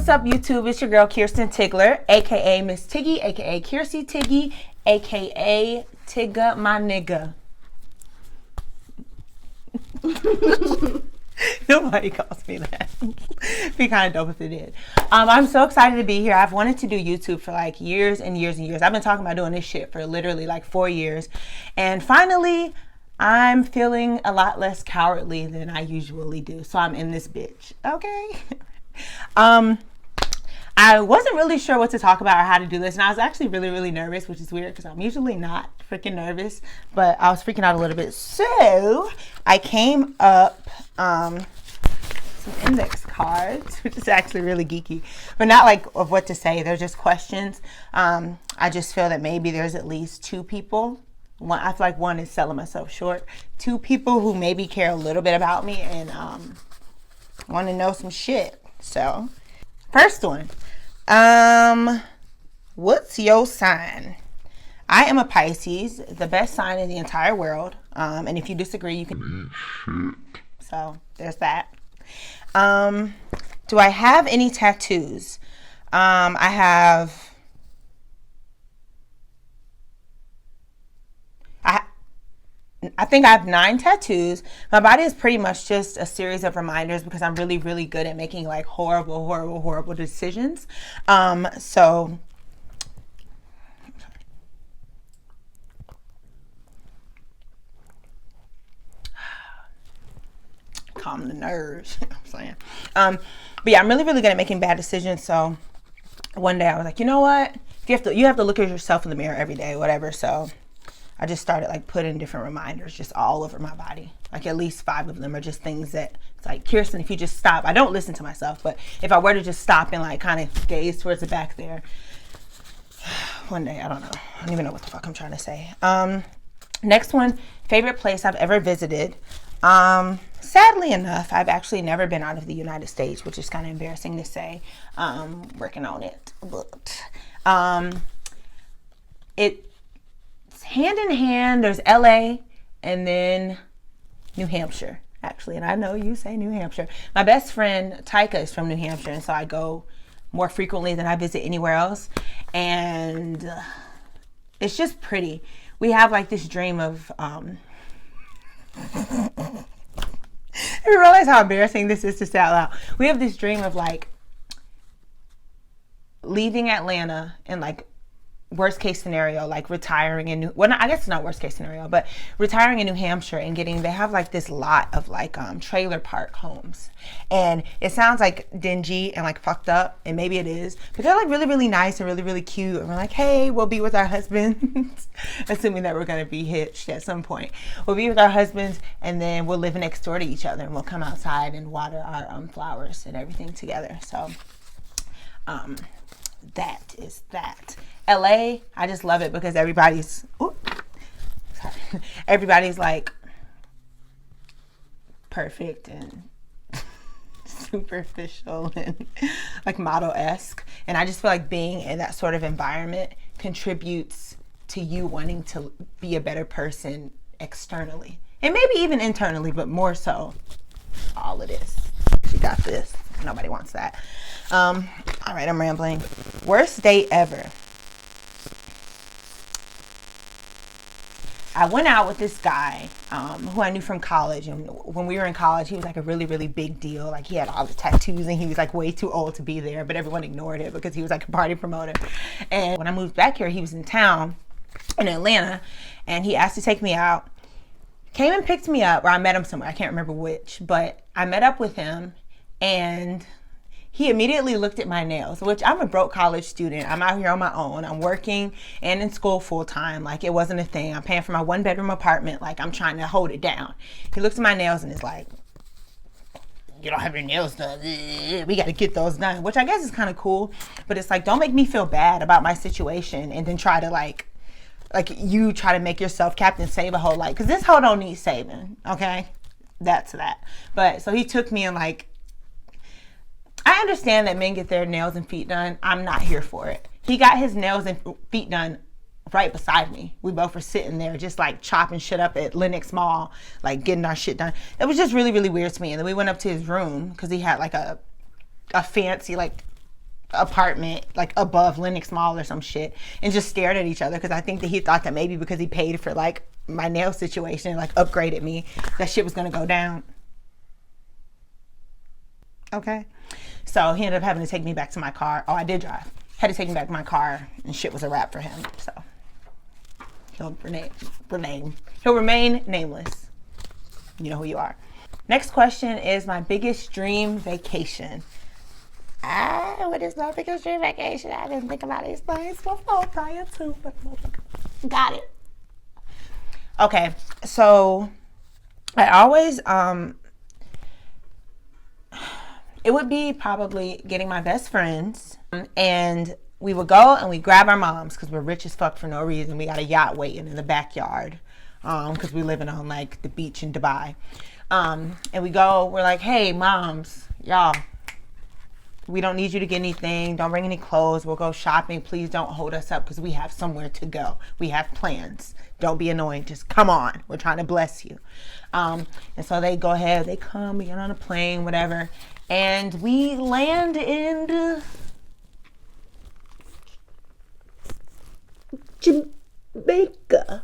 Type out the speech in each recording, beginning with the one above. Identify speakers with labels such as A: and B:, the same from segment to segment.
A: up, YouTube? It's your girl Kirsten Tigler, aka Miss Tiggy, aka Kirsty Tiggy, aka Tigga my nigga. Nobody calls me that. Be kind of dope if it did. I'm so excited to be here. I've wanted to do YouTube for like years and years and years. I've been talking about doing this shit for literally like 4 years. And finally, I'm feeling a lot less cowardly than I usually do. So I'm in this bitch. Okay. I wasn't really sure what to talk about or how to do this, and I was actually really nervous, which is weird because I'm usually not freaking nervous, but I was freaking out a little bit. So I came up some index cards, which is actually really geeky, but not like of what to say. They're just questions. I just feel that maybe there's at least two people. I feel like one is selling myself short. Two people who maybe care a little bit about me and want to know some shit. So, first one. What's your sign? I am a Pisces, the best sign in the entire world. And if you disagree, you can. So, there's that. Do I have any tattoos? I think I have 9 tattoos. My body is pretty much just a series of reminders because I'm really good at making like horrible decisions. So calm the nerves. You know what I'm saying? But yeah, I'm really good at making bad decisions. So one day I was like, you know what? You have to look at yourself in the mirror every day, whatever. So I just started like putting different reminders just all over my body. Like at least 5 of them are just things that it's like, Kirsten, if you just stop, I don't listen to myself, but if I were to just stop and like kind of gaze towards the back there, one day, I don't know. I don't even know what the fuck I'm trying to say. Next one, favorite place I've ever visited. Sadly enough, I've actually never been out of the United States, which is kind of embarrassing to say. Working on it, but it's hand in hand. There's LA and then New Hampshire, actually. And I know you say New Hampshire. My best friend Tyka is from New Hampshire, and so I go more frequently than I visit anywhere else. And it's just pretty. We have like this dream of you realize how embarrassing this is to say out loud. We have this dream of like leaving Atlanta and like worst case scenario, like retiring in I guess it's not worst case scenario, but retiring in New Hampshire and they have like this lot of like trailer park homes, and it sounds like dingy and like fucked up, and maybe it is, but they're like really nice and really cute, and we're like, hey, we'll be with our husbands assuming that we're going to be hitched at some point. We'll be with our husbands, and then we'll live next door to each other, and we'll come outside and water our flowers and everything together. So that is that. LA, I just love it because everybody's like perfect and superficial and like model-esque, and I just feel like being in that sort of environment contributes to you wanting to be a better person externally and maybe even internally, but more so all of this. She got this. Nobody wants that. All right, I'm rambling. Worst date ever. I went out with this guy who I knew from college, and when we were in college, he was like a really big deal. Like he had all the tattoos, and he was like way too old to be there, but everyone ignored it because he was like a party promoter. And when I moved back here, he was in town in Atlanta, and he asked to take me out. Came and picked me up, or I met him somewhere. I can't remember which, but I met up with him, and he immediately looked at my nails, which I'm a broke college student. I'm out here on my own. I'm working and in school full time. Like it wasn't a thing. I'm paying for my 1-bedroom apartment. Like I'm trying to hold it down. He looks at my nails and is like, you don't have your nails done. We got to get those done, which I guess is kind of cool. But it's like, don't make me feel bad about my situation and then try to like you try to make yourself Captain Save a hoe. Like, cause this hoe don't need saving. Okay. That's that. But so he took me and like, I understand that men get their nails and feet done. I'm not here for it. He got his nails and feet done right beside me. We both were sitting there just like chopping shit up at Lenox Mall, like getting our shit done. It was just really weird to me. And then we went up to his room because he had like a fancy like apartment like above Lenox Mall or some shit, and just stared at each other, because I think that he thought that maybe because he paid for like my nail situation, like upgraded me, that shit was gonna go down. Okay, so he ended up having to take me back to my car. Oh, I did drive. Had to take me back to my car, and shit was a wrap for him. So he'll remain nameless. You know who you are. Next question is my biggest dream vacation. What is my biggest dream vacation? I didn't think about these things before prior to, but got it. Okay, so I always, it would be probably getting my best friends, and we would go and we grab our moms, because we're rich as fuck for no reason. We got a yacht waiting in the backyard, because we're living on like the beach in Dubai. And we go, we're like, hey moms, y'all, we don't need you to get anything. Don't bring any clothes. We'll go shopping. Please don't hold us up, because we have somewhere to go. We have plans. Don't be annoying. Just come on. We're trying to bless you. And so they go ahead. They come. We get on a plane, whatever. And we land in Jamaica.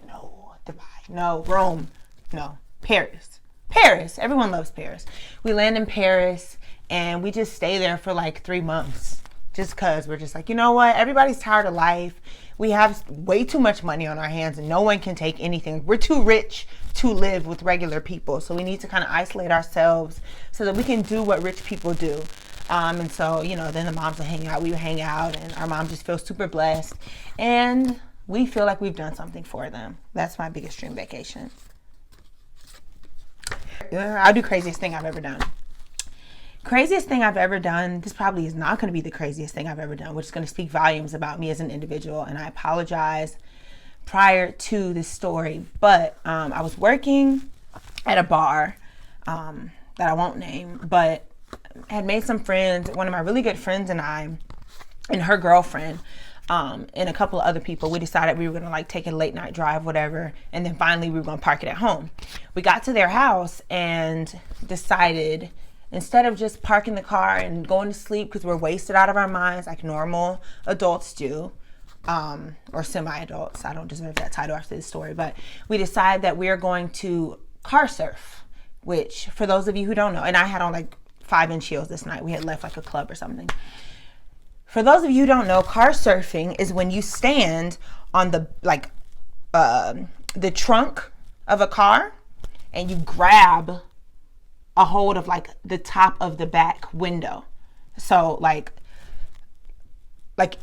A: No, Dubai. No, Rome. No, Paris. Paris. Everyone loves Paris. We land in Paris, and we just stay there for like 3 months, just because we're just like, you know what? Everybody's tired of life. We have way too much money on our hands, and no one can take anything. We're too rich to live with regular people. So we need to kind of isolate ourselves so that we can do what rich people do. And so, you know, then the moms will hang out, we would hang out, and our mom just feels super blessed. And we feel like we've done something for them. That's my biggest dream vacation. I'll do craziest thing I've ever done. Craziest thing I've ever done, this probably is not going to be the craziest thing I've ever done, which is going to speak volumes about me as an individual, and I apologize prior to this story, but I was working at a bar that I won't name, but had made some friends. One of my really good friends and I, and her girlfriend, and a couple of other people, we decided we were going to like take a late night drive, whatever, and then finally we were going to park it at home. We got to their house and decided, instead of just parking the car and going to sleep because we're wasted out of our minds like normal adults do, or semi-adults, I don't deserve that title after this story, but we decided that we're going to car surf, which for those of you who don't know, and I had on like 5-inch heels this night. We had left like a club or something. For those of you who don't know, car surfing is when you stand on the the trunk of a car and you grab a hold of like the top of the back window. So like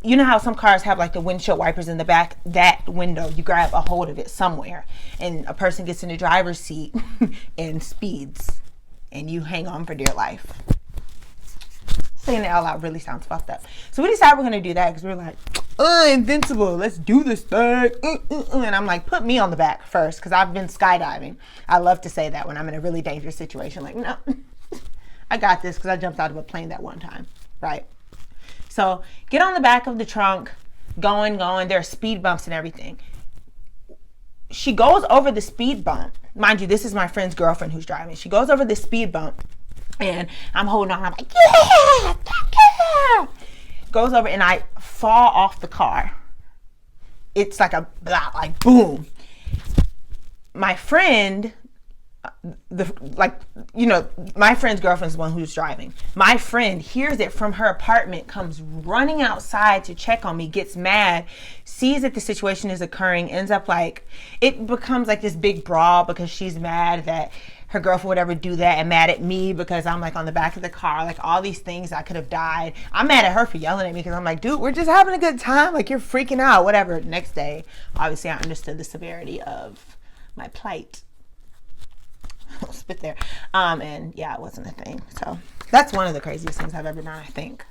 A: you know how some cars have like the windshield wipers in the back, that window, you grab a hold of it somewhere, and a person gets in the driver's seat and speeds, and you hang on for dear life. Saying it out loud really sounds fucked up. So we decided we're going to do that because we're like, invincible, let's do this thing. And I'm like, put me on the back first, because I've been skydiving. I love to say that when I'm in a really dangerous situation. Like, no, I got this, because I jumped out of a plane that one time, right? So get on the back of the trunk, going. There are speed bumps and everything. She goes over the speed bump. Mind you, this is my friend's girlfriend who's driving. She goes over the speed bump, and I'm holding on. I'm like, yeah. Goes over, and I fall off the car. It's like a like boom. My friend, my friend's girlfriend's the one who's driving. My friend hears it from her apartment, comes running outside to check on me, gets mad, sees that the situation is occurring, ends up like, it becomes like this big brawl because she's mad that her girlfriend would ever do that, and mad at me because I'm like on the back of the car, like all these things. I could have died. I'm mad at her for yelling at me because I'm like, dude, we're just having a good time. Like, you're freaking out, whatever. Next day, obviously I understood the severity of my plight. I'll spit there. And yeah, it wasn't a thing. So that's one of the craziest things I've ever done, I think.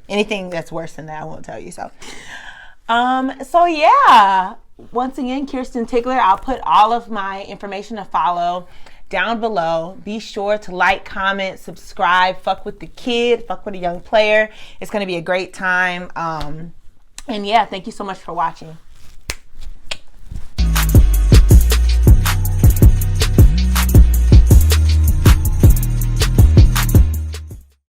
A: Anything that's worse than that, I won't tell you. So yeah. Once again, Kirsten Tigler. I'll put all of my information to follow down below. Be sure to like, comment, subscribe, fuck with the kid, fuck with a young player. It's going to be a great time. And yeah, thank you so much for watching.